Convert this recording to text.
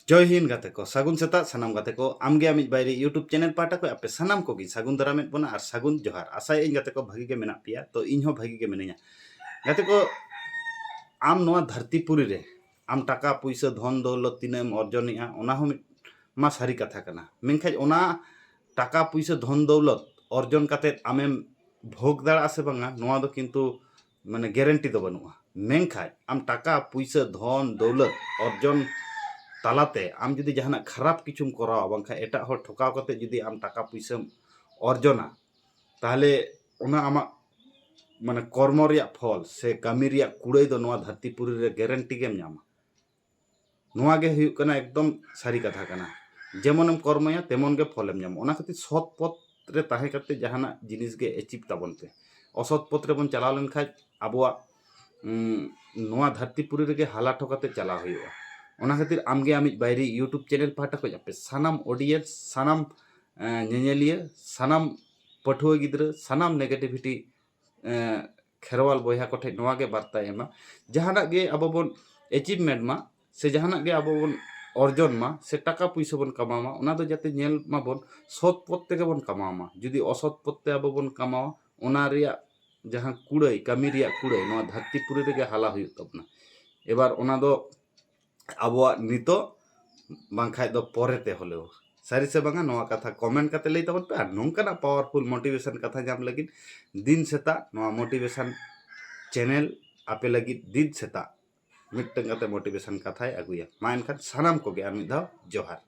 जय हिंद गाते को सागुन सेता सानाम गाते को आमगे आमिज बायरे यूट्यूब चैनल पाटा को आपे सानाम को गी सागुन दारामेद बोना और सागुन जोहार आशा इन गाते को भागी के मेना पिया तो इन हो भागी के मिनिया गाते को आम नोआ धरतीपुरी रे आम टाका पुइसा धन दौलत तिनाम अर्जनिया ओना हो मा सारी कथा कना मेनखाज ओना टाका पुइसा धन दौलत अर्जन काते आमेम भोग दाड़ा से बांगा नोआ दो किंतु माने ग्यारंटी दो बनुआ मेनखाज आम टाका पुइसा धन दौलत अर्जन तालाते आम जुदी जहाना खराब किचुम करावा बांखा एटा हर ठोकाव कते जुदी आम टाका पुइसाम अर्जना ताहले ओना आमा माने कर्म रिया फल से कामी रिया कुड़ाई दो नोआ धरतीपुरी रे ग्यारंटी गेम नामा नोआ गे हुयुग कना एकदम सारी कथा कना जेमनम कर्मया तेमन गे फलेम नाम ओना खातिर सৎ पथ रे ताहे कते जहाना जिनिस गे एचिव ताबन पे असৎ पथ रे बन चलाव लेन खाज आबोआ नोआ धरतीपुरी रे गे हाला ठोकाते चला हुयुआ ओना खातिर आमगे आमिज बायरी यूट्यूब चैनल पाटा को जापे सानाम ऑडियंस सानाम नेनेलिया सानाम पठुआ गिद्र सानाम नेगेटिविटी खेरवाल बोया को ठे नोआ गे बार्ता एमा जहाना गे अब बन अचीवमेंट मा से जहाना गे अब बन अर्जन मा से टाका पैसा बन कमामा ओना दो जाते नेल मा बन सৎ पथ ते बन कमामा जुदी असৎ पथ ते अब बन कमावा ओना रिया जहां कुड़ाई कामी रिया कुड़ाई नोआ धरतीपुरी रे गे हाला हुयुग तबना एबार ओना दो आबोआ नितो बांखाय दो परेते होलेओ सारी से बांगा नोआ कथा कमेंट काते लई तबन पे नोंकाना पावरफुल मोटिवेशन कथा जाम लगिन दिन सेता नोआ मोटिवेशन चैनल आपे लगी दिन सेता मिट्टन काते मोटिवेशन कथाय अगुया मा एनखान सानाम को गे आर मिद धाव जोहार।